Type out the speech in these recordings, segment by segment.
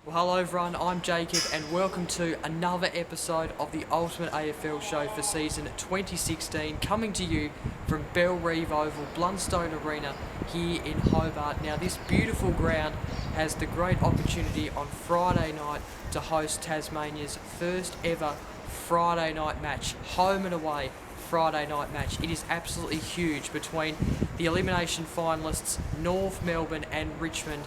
Hello everyone, I'm Jacob and welcome to another episode of the Ultimate AFL Show for season 2016, coming to you from Bell Reeve Oval, Blundstone Arena here in Hobart. Now this beautiful ground has the great opportunity on Friday night to host Tasmania's first ever Friday night match, home and away Friday night match. It is absolutely huge between the elimination finalists North Melbourne and Richmond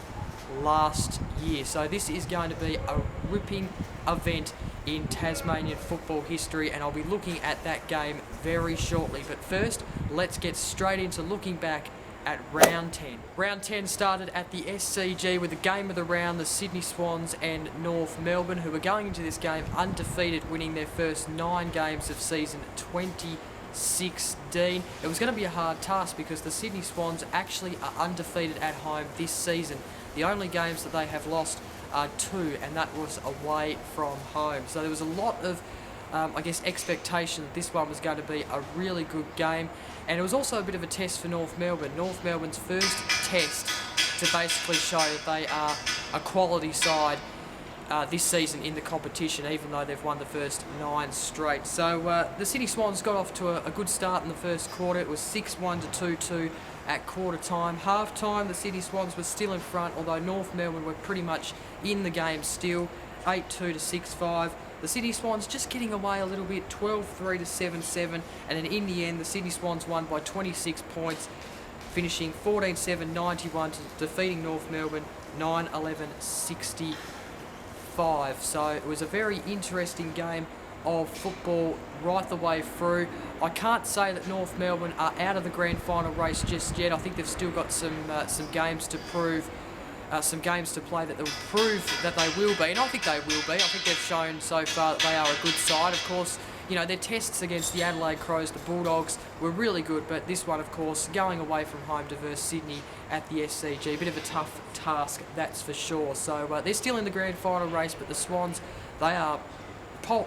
last year. So this is going to be a ripping event in Tasmanian football history, and I'll be looking at that game very shortly. But first, let's get straight into looking back at round 10. Round 10 started at the SCG with the game of the round, the Sydney Swans and North Melbourne, who were going into this game undefeated, winning their first 9 games of season 2016. It was going to be a hard task because the Sydney Swans actually are undefeated at home this season. The only games that they have lost are 2, and that was away from home. So there was a lot of, expectation that this one was going to be a really good game. And it was also a bit of a test for North Melbourne. North Melbourne's first test to basically show that they are a quality side this season in the competition, even though they've won the first 9 straight. So the Sydney Swans got off to a good start in the first quarter. It was 6-1 to 2-2 at quarter time. Half time, the Sydney Swans were still in front, although North Melbourne were pretty much in the game still, 8-2 to 6-5. The Sydney Swans just getting away a little bit, 12-3 to 7-7, and then in the end, the Sydney Swans won by 26 points, finishing 14-7, 91 to defeating North Melbourne 9-11, 65. So it was a very interesting game of football right the way through. I can't say that North Melbourne are out of the grand final race just yet. I think they've still got some games to prove, some games to play that will prove that they will be, and I think they will be. I think they've shown so far that they are a good side. Of course, you know, their tests against the Adelaide Crows, the Bulldogs, were really good, but this one, of course, going away from home to versus Sydney at the SCG, a bit of a tough task, that's for sure. So they're still in the grand final race, but the Swans, they are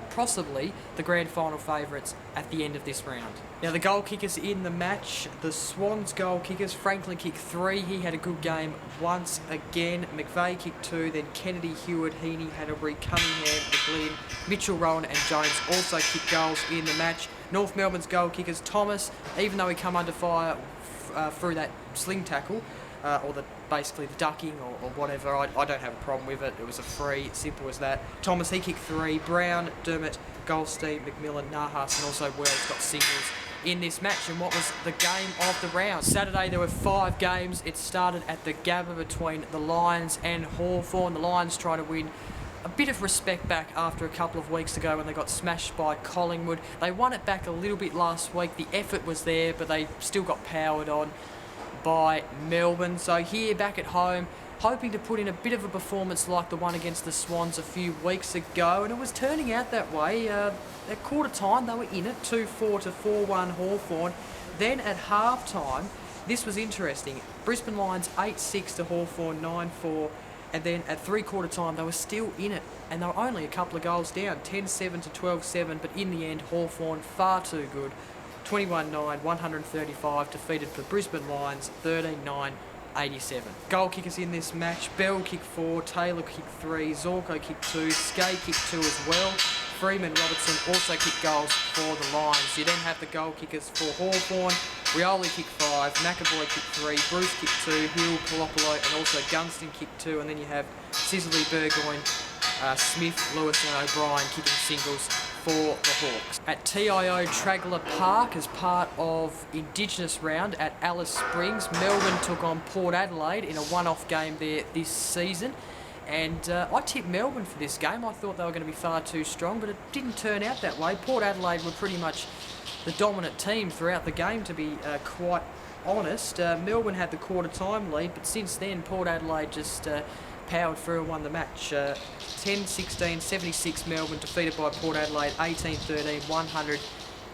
possibly the grand final favourites at the end of this round. Now the goal kickers in the match, the Swans goal kickers, Franklin kicked 3, he had a good game once again. McVeigh kicked 2, then Kennedy, Hewitt, Heaney, Hanbury, Cunningham, McLean, Mitchell, Rowan and Jones also kicked goals in the match. North Melbourne's goal kickers, Thomas, even though he come under fire through that sling tackle, or basically the ducking or whatever, I don't have a problem with it. It was a free, simple as that. Thomas, he kicked 3. Brown, Dermott, Goldstein, McMillan, Nahas and also Wells got singles in this match. And what was the game of the round? Saturday there were 5 games. It started at the Gabba between the Lions and Hawthorn. The Lions trying to win a bit of respect back after a couple of weeks ago when they got smashed by Collingwood. They won it back a little bit last week. The effort was there, but they still got powered on by Melbourne. So here back at home, hoping to put in a bit of a performance like the one against the Swans a few weeks ago, and it was turning out that way. At quarter time they were in it, 2-4 to 4-1 Hawthorn. Then at half time, this was interesting, Brisbane Lions 8-6 to Hawthorn, 9-4, and then at 3/4 time they were still in it, and they were only a couple of goals down, 10-7 to 12-7, but in the end Hawthorn far too good, 21-9, 135, defeated the Brisbane Lions, 13-9, 87. Goal kickers in this match, Bell kicked 4, Taylor kicked 3, Zorko kicked 2, Skay kicked 2 as well. Freeman Robertson also kicked goals for the Lions. You then have the goal kickers for Hawthorn. Rioli kicked 5, McAvoy kicked 3, Bruce kicked 2, Hill, Palopolo and also Gunston kicked 2, and then you have Sisley, Burgoyne, Smith, Lewis and O'Brien kicking singles for the Hawks. At TIO Tragler Park, as part of indigenous round at Alice Springs, Melbourne took on Port Adelaide in a one-off game there this season. And I tipped Melbourne for this game. I thought they were going to be far too strong, but it didn't turn out that way. Port Adelaide were pretty much the dominant team throughout the game, to be quite honest. Melbourne had the quarter-time lead, but since then Port Adelaide just powered through and won the match. 10-16, 76 Melbourne, defeated by Port Adelaide, 18-13,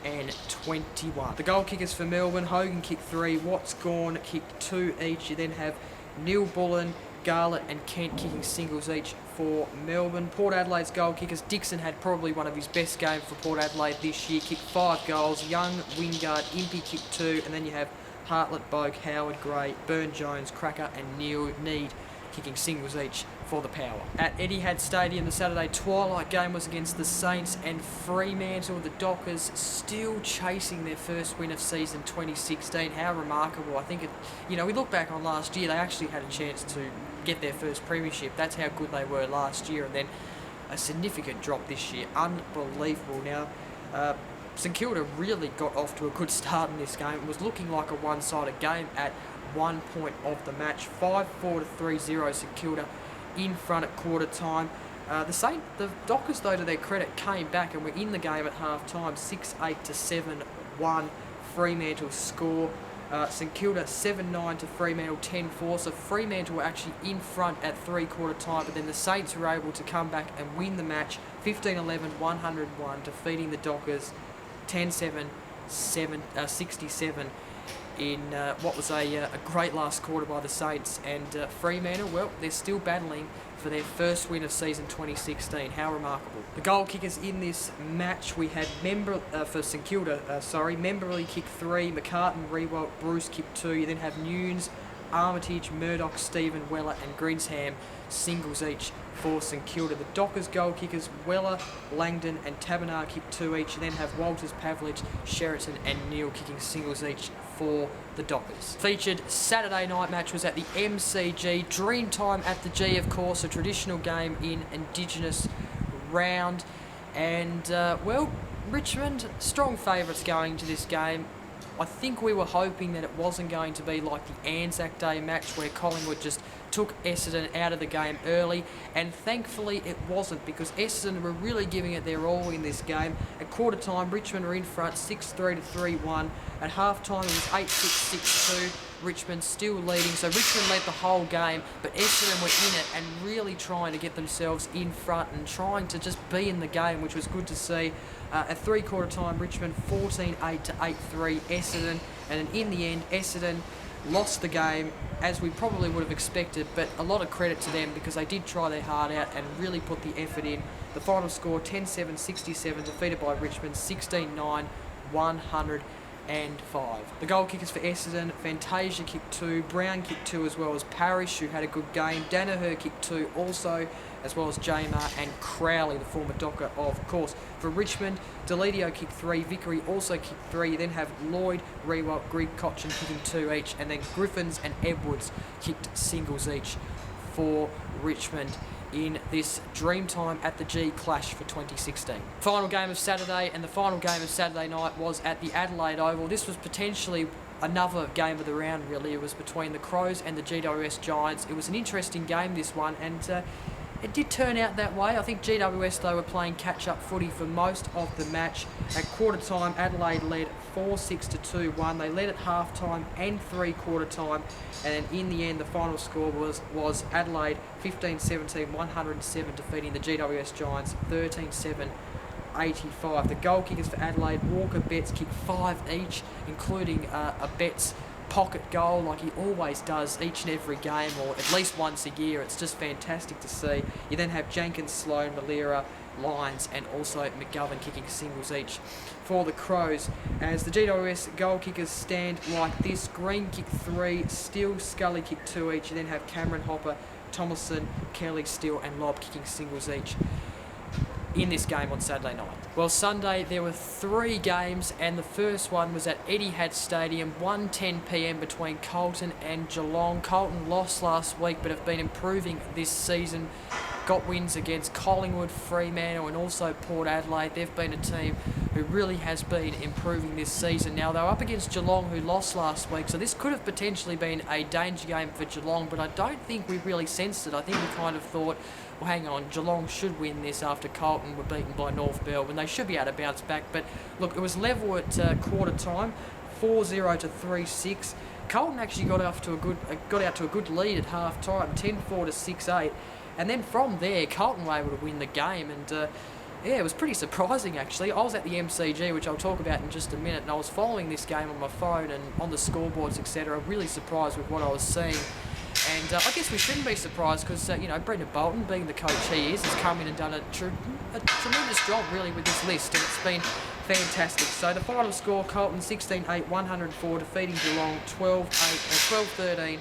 121. The goal kickers for Melbourne, Hogan kicked 3, Watts Gawn kicked 2 each. You then have Neil Bullen, Garlett and Kent kicking singles each for Melbourne. Port Adelaide's goal kickers, Dixon had probably one of his best games for Port Adelaide this year, kicked 5 goals. Young, Wingard, Impey kicked 2, and then you have Hartlett, Boak, Howard, Gray, Burn-Jones, Cracker and Neil Need kicking singles each for the Power. At Etihad Stadium, the Saturday twilight game was against the Saints and Fremantle. The Dockers still chasing their first win of season 2016. How remarkable. I think, we look back on last year, they actually had a chance to get their first premiership. That's how good they were last year, and then a significant drop this year. Unbelievable. Now, St Kilda really got off to a good start in this game. It was looking like a one-sided game at one point of the match. 5-4 to 3-0 St Kilda in front at quarter time. The Dockers, though, to their credit, came back and were in the game at half time. 6-8 to 7-1 Fremantle score. St Kilda 7-9 to Fremantle 10-4. So Fremantle were actually in front at three-quarter time, but then the Saints were able to come back and win the match 15-11, 101, defeating the Dockers 10-7, 67 in what was a great last quarter by the Saints. And Fremantle, well, they're still battling for their first win of season 2016. How remarkable. The goal kickers in this match, we had for St Kilda, Memberley kicked 3, McCartan, Rewalt, Bruce kicked 2. You then have Nunes, Armitage, Murdoch, Stephen, Weller and Grinsham singles each for St Kilda. The Dockers goal kickers, Weller, Langdon and Tabernar kicked 2 each. You then have Walters, Pavlich, Sheraton and Neal kicking singles each for the Dockers. Featured Saturday night match was at the MCG. Dreamtime at the G, of course, a traditional game in indigenous round. And, Richmond, strong favourites going to this game. I think we were hoping that it wasn't going to be like the Anzac Day match where Collingwood just took Essendon out of the game early, and thankfully it wasn't, because Essendon were really giving it their all in this game. At quarter time, Richmond were in front 6-3 to 3-1. At half time it was 8-6, 6-2. Richmond still leading, so Richmond led the whole game, but Essendon were in it and really trying to get themselves in front and trying to just be in the game, which was good to see. At three-quarter time, Richmond 14-8 to 8-3 Essendon, and in the end, Essendon lost the game, as we probably would have expected, but a lot of credit to them because they did try their heart out and really put the effort in. The final score, 10-7, 67, defeated by Richmond, 16-9, 105. The goal kickers for Essendon, Fantasia kicked 2, Brown kicked 2, as well as Parrish, who had a good game. Danaher kicked 2 also, as well as Jamar and Crowley, the former Docker, of course. For Richmond, Deledio kicked 3, Vickery also kicked 3. You then have Lloyd, Rewalt, Greg Cochin kicking 2 each, and then Griffins and Edwards kicked singles each for Richmond in this Dreamtime at the G clash for 2016. Final game of Saturday, and the final game of Saturday night was at the Adelaide Oval. This was potentially another game of the round, really. It was between the Crows and the GWS Giants. It was an interesting game, this one, and it did turn out that way. I think GWS, though, were playing catch-up footy for most of the match. At quarter time, Adelaide led 4-6 to 2-1. They led at half-time and three-quarter time. And then in the end, the final score was Adelaide 15-17, 107, defeating the GWS Giants 13-7, 85. The goal kickers for Adelaide, Walker, Betts kicked 5 each, including a Betts pocket goal like he always does each and every game, or at least once a year. It's just fantastic to see. You then have Jenkins, Sloan, Malera, Lyons and also McGovern kicking singles each for the Crows. As the GWS goal kickers stand like this, Green kicked 3, Steele, Scully kicked 2 each. You then have Cameron, Hopper, Thomason, Kelly, Steele and Lobb kicking singles each in this game on Saturday night. Well, Sunday there were 3 games, and the first one was at Etihad Stadium, 1:10 p.m. between Carlton and Geelong. Carlton lost last week but have been improving this season. Got wins against Collingwood, Fremantle and also Port Adelaide. They've been a team who really has been improving this season. Now, they're up against Geelong, who lost last week, so this could have potentially been a danger game for Geelong, but I don't think we really sensed it. I think we kind of thought, well, hang on, Geelong should win this after Carlton were beaten by North Melbourne. They should be able to bounce back, but look, it was level at quarter time, 4-0 to 3-6. Carlton actually got out to a good lead at half time, 10-4 to 6-8. And then from there, Carlton were able to win the game, and Yeah, it was pretty surprising actually. I was at the MCG, which I'll talk about in just a minute, and I was following this game on my phone and on the scoreboards, etc. Really surprised with what I was seeing. And I guess we shouldn't be surprised because, Brendan Bolton, being the coach he is, has come in and done a tremendous job really with this list, and it's been fantastic. So the final score, Carlton 16-8, 104, defeating Geelong 12-13.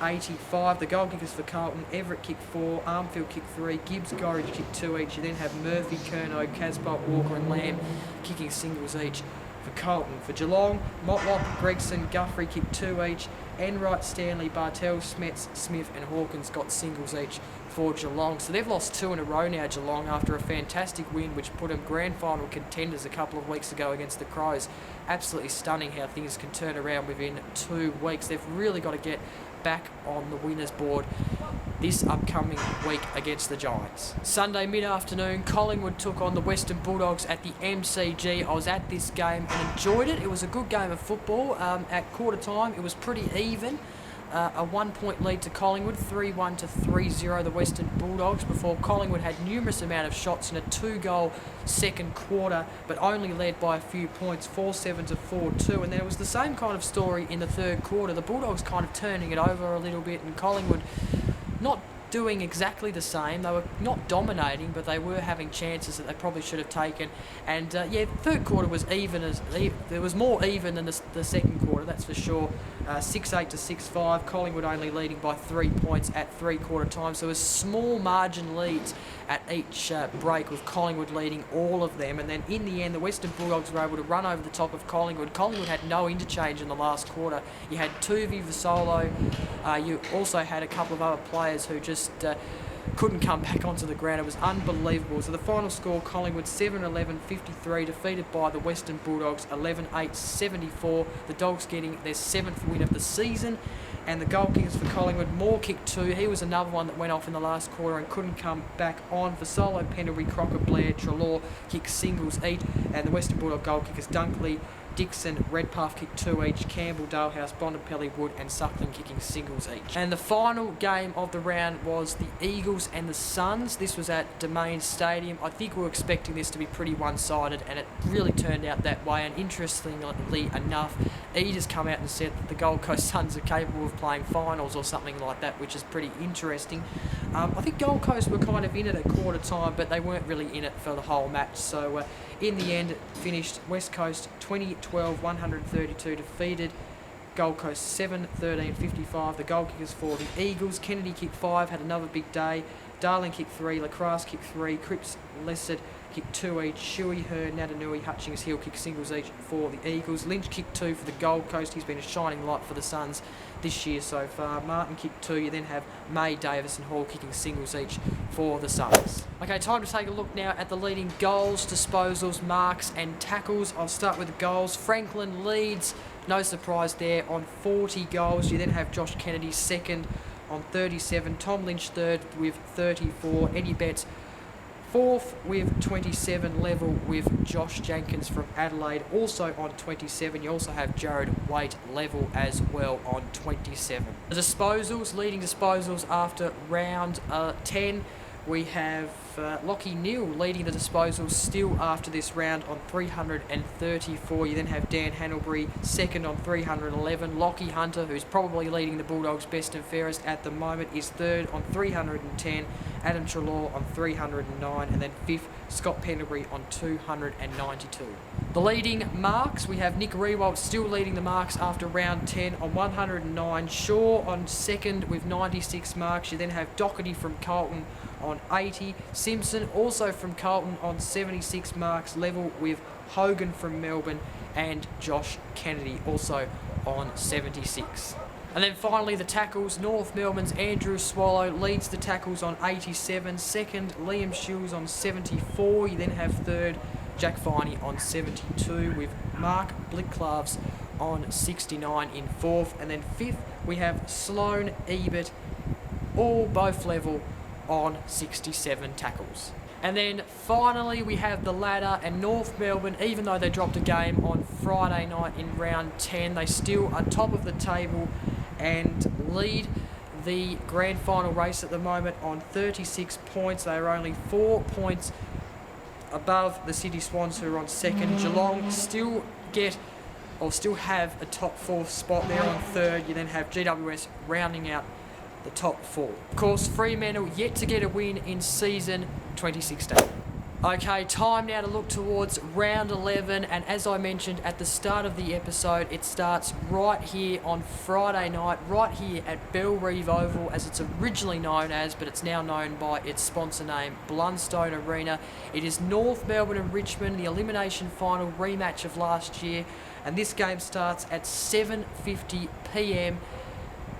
85. The goal kickers for Carlton: Everett kicked 4, Armfield kicked 3, Gibbs, Gorridge kicked 2 each. You then have Murphy, Curnow, Casbolt, Walker and Lamb kicking singles each for Carlton. For Geelong, Motlop, Gregson, Guthrie kicked 2 each. Enright, Stanley, Bartel, Smets, Smith and Hawkins got singles each for Geelong. So they've lost 2 in a row now, Geelong, after a fantastic win which put them grand final contenders a couple of weeks ago against the Crows. Absolutely stunning how things can turn around within 2 weeks. They've really got to get back on the winners board this upcoming week against the Giants. Sunday mid-afternoon, Collingwood took on the Western Bulldogs at the MCG. I was at this game and enjoyed it. It was a good game of football. At quarter time, it was pretty even. A 1-point lead to Collingwood, 3-1 to 3-0 the Western Bulldogs, before Collingwood had numerous amount of shots in a 2-goal second quarter, but only led by a few points, 4-7 to 4-2. And then it was the same kind of story in the third quarter. The Bulldogs kind of turning it over a little bit, and Collingwood not doing exactly the same. They were not dominating, but they were having chances that they probably should have taken. And third quarter was even. There was more even than the second quarter, that's for sure. 6-8 to 6-5. Collingwood only leading by 3 points at three-quarter time. So a small margin leads at each break, with Collingwood leading all of them. And then in the end, the Western Bulldogs were able to run over the top of Collingwood. Collingwood had no interchange in the last quarter. You had Tuvi Vasolo. You also had a couple of other players who just couldn't come back onto the ground. It was unbelievable. So the final score, Collingwood 7-11-53, defeated by the Western Bulldogs 11-8-74. The Dogs getting their 7th win of the season. And the goal kickers for Collingwood, Moore kicked 2. He was another one that went off in the last quarter and couldn't come back on. For Solo, Pendlebury, Crocker, Blair, Trelaw kicked singles each. And the Western Bulldog goal kickers, Dunkley, Dixon, Redpath kicked 2 each, Campbell, Dalehouse, Bondapelli, Wood and Suckling kicking singles each. And the final game of the round was the Eagles and the Suns. This was at Domain Stadium. I think we were expecting this to be pretty one-sided, and it really turned out that way. And interestingly enough, Eade has come out and said that the Gold Coast Suns are capable of playing finals or something like that, which is pretty interesting. I think Gold Coast were kind of in it at quarter time, but they weren't really in it for the whole match. So in the end, it finished West Coast 20-12, 132 defeated. Gold Coast 7-13-55. The goal kickers for the Eagles, Kennedy kicked 5, had another big day. Darling kicked 3, Lacrosse kicked 3, Cripps, Lessard kicked 2 each, Shuey, Hearn, Natanui, Hutchings, Hill kicked singles each for the Eagles. Lynch kicked 2 for the Gold Coast. He's been a shining light for the Suns this year so far. Martin kicked 2. You then have May, Davis and Hall kicking singles each for the Suns. Okay, time to take a look now at the leading goals, disposals, marks and tackles. I'll start with the goals. Franklin leads, no surprise there, on 40 goals. You then have Josh Kennedy second on 37, Tom Lynch third with 34, Eddie Betts fourth with 27, level with Josh Jenkins from Adelaide, also on 27. You also have Jared Waite level as well on 27. The disposals, leading disposals after round 10, we have Lockie Neal leading the disposals still after this round on 334. You then have Dan Hannelbury second on 311. Lockie Hunter, who's probably leading the Bulldogs best and fairest at the moment, is third on 310. Adam Trelaw on 309. And then fifth, Scott Pendlebury on 292. The leading marks, we have Nick Rewalt still leading the marks after round 10 on 109. Shaw on second with 96 marks. You then have Doherty from Carlton on 80. Simpson also from Carlton on 76 marks, level with Hogan from Melbourne, and Josh Kennedy also on 76. And then finally the tackles, North Melbourne's Andrew Swallow leads the tackles on 87. Second, Liam Shields on 74. You then have third, Jack Viney on 72, with Mark Blicklavs on 69 in fourth. And then fifth, we have Sloan, Ebert, all both level on 67 tackles. And then finally we have the ladder, and North Melbourne, even though they dropped a game on Friday night in round 10, they still are top of the table and lead the grand final race at the moment on 36 points. They are only 4 points above the City Swans, who are on second. Geelong still have a top 4 spot there on third. You then have GWS rounding out the top 4. Of course, Fremantle yet to get a win in season 2016. Okay, time now to look towards round 11, and as I mentioned at the start of the episode, it starts right here on Friday night, right here at Bellerive Oval, as it's originally known as, but it's now known by its sponsor name, Blundstone Arena. It is North Melbourne and Richmond, the elimination final rematch of last year, and this game starts at 7:50 p.m.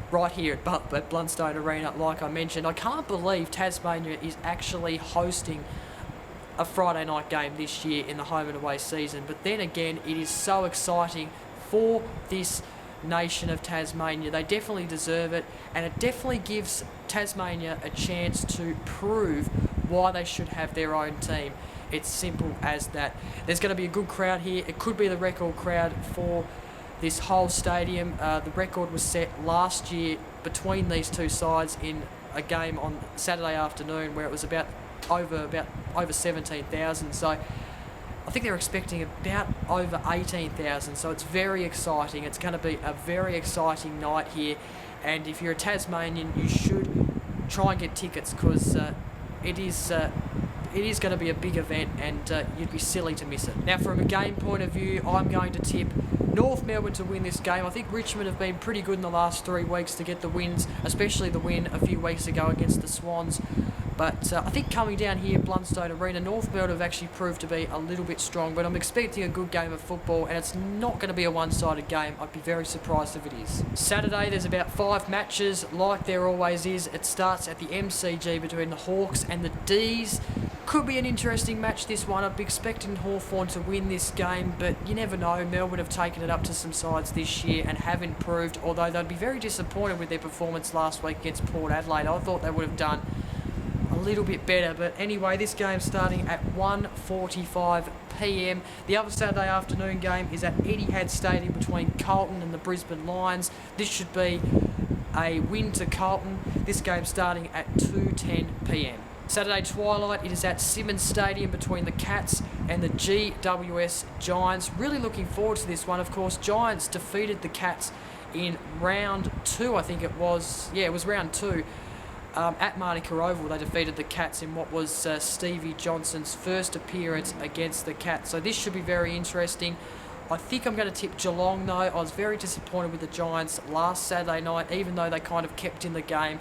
right here at Blundstone Arena, like I mentioned. I can't believe Tasmania is actually hosting a Friday night game this year in the home and away season, but then again, it is so exciting for this nation of Tasmania. They definitely deserve it, and it definitely gives Tasmania a chance to prove why they should have their own team. It's simple as that. There's going to be a good crowd here. It could be the record crowd for this whole stadium. The record was set last year between these two sides in a game on Saturday afternoon where it was about over 17,000. So I think they're expecting about over 18,000. So it's very exciting. It's going to be a very exciting night here. And if you're a Tasmanian, you should try and get tickets, because it is going to be a big event, and you'd be silly to miss it. Now, from a game point of view, I'm going to tip North Melbourne to win this game. I think Richmond have been pretty good in the last 3 weeks to get the wins, especially the win a few weeks ago against the Swans. But I think coming down here at Blundstone Arena, North Melbourne have actually proved to be a little bit strong, but I'm expecting a good game of football, and it's not going to be a one-sided game. I'd be very surprised if it is. Saturday, there's about 5 matches, like there always is. It starts at the MCG between the Hawks and the D's. Could be an interesting match, this one. I'd be expecting Hawthorn to win this game, but you never know. Melbourne have taken it up to some sides this year and have improved, although they'd be very disappointed with their performance last week against Port Adelaide. I thought they would have done a little bit better, but anyway, this game's starting at 1:45 p.m. The other Saturday afternoon game is at Etihad Stadium between Carlton and the Brisbane Lions. This should be a win to Carlton. This game's starting at 2:10 p.m. Saturday twilight, it is at Simmons Stadium between the Cats and the GWS Giants. Really looking forward to this one. Of course, Giants defeated the Cats in round 2, I think it was. Yeah, it was round 2. At Manuka Oval, they defeated the Cats in what was Stevie Johnson's first appearance against the Cats. So this should be very interesting. I think I'm going to tip Geelong, though. I was very disappointed with the Giants last Saturday night, even though they kind of kept in the game.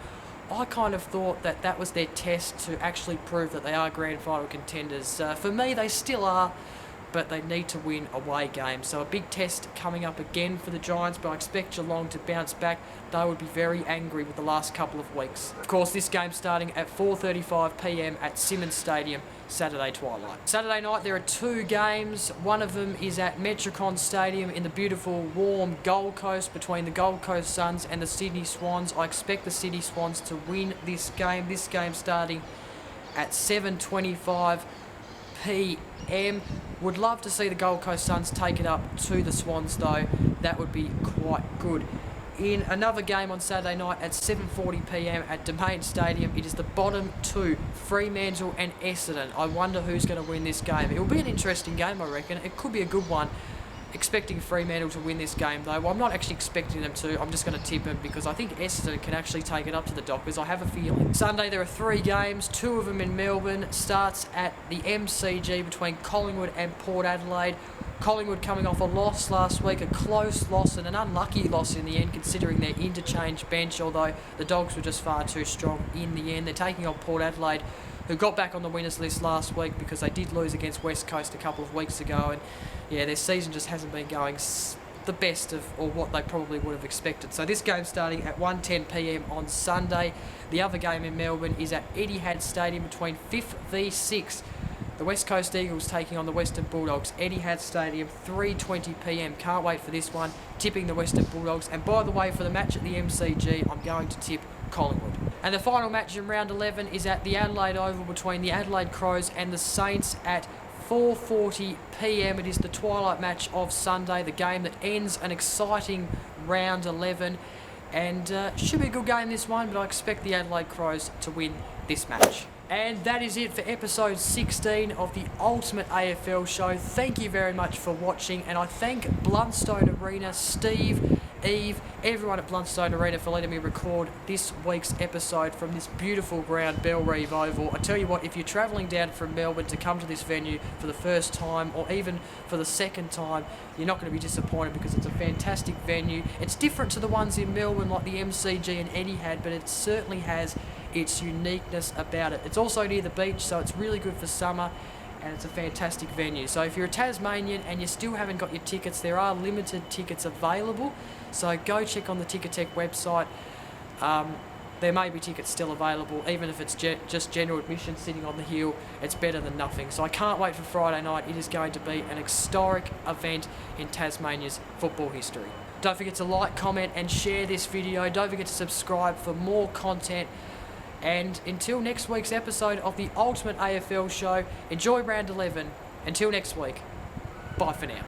I kind of thought that that was their test to actually prove that they are grand final contenders. For me, they still are, but they need to win away games. So a big test coming up again for the Giants, but I expect Geelong to bounce back. They would be very angry with the last couple of weeks. Of course, this game's starting at 4:35 p.m. at Simmons Stadium, Saturday twilight. Saturday night, there are 2 games. One of them is at Metricon Stadium in the beautiful, warm Gold Coast between the Gold Coast Suns and the Sydney Swans. I expect the Sydney Swans to win this game. This game starting at 7:25 p.m. Would love to see the Gold Coast Suns take it up to the Swans, though. That would be quite good. In another game on Saturday night at 7:40 p.m. at Domain Stadium, it is the bottom 2, Fremantle and Essendon. I wonder who's going to win this game. It will be an interesting game, I reckon. It could be a good one. Expecting Fremantle to win this game, though. Well, I'm not actually expecting them to. I'm just going to tip them because I think Essendon can actually take it up to the Dockers. I have a feeling. Sunday, there are 3 games, 2 of them in Melbourne. Starts at the MCG between Collingwood and Port Adelaide. Collingwood coming off a loss last week, a close loss and an unlucky loss in the end, considering their interchange bench, although the Dogs were just far too strong in the end. They're taking on Port Adelaide, who got back on the winners list last week because they did lose against West Coast a couple of weeks ago, and yeah, their season just hasn't been going the best of, or what they probably would have expected. So this game's starting at 1:10 p.m. on Sunday. The other game in Melbourne is at Etihad Stadium between 5th v 6th. The West Coast Eagles taking on the Western Bulldogs. Etihad Stadium, 3:20 p.m. Can't wait for this one. Tipping the Western Bulldogs. And by the way, for the match at the MCG, I'm going to tip Collingwood. And the final match in round 11 is at the Adelaide Oval between the Adelaide Crows and the Saints at 4:40 p.m. It is the twilight match of Sunday, the game that ends an exciting round 11. And should be a good game, this one, but I expect the Adelaide Crows to win this match. And that is it for episode 16 of the Ultimate AFL Show. Thank you very much for watching, and I thank Blundstone Arena, Steve, Eve, everyone at Blundstone Arena for letting me record this week's episode from this beautiful ground, Bellreeve Oval. I tell you what, if you're travelling down from Melbourne to come to this venue for the first time or even for the second time, you're not going to be disappointed because it's a fantastic venue. It's different to the ones in Melbourne like the MCG and Etihad, but it certainly has its uniqueness about it. It's also near the beach, so it's really good for summer, and it's a fantastic venue. So if you're a Tasmanian and you still haven't got your tickets, there are limited tickets available, so go check on the Ticketek website. There may be tickets still available, even if it's just general admission sitting on the hill. It's better than nothing. So I can't wait for Friday night. It is going to be an historic event in Tasmania's football history. Don't forget to like, comment and share this video. Don't forget to subscribe for more content. And until next week's episode of the Ultimate AFL Show, enjoy round 11. Until next week, bye for now.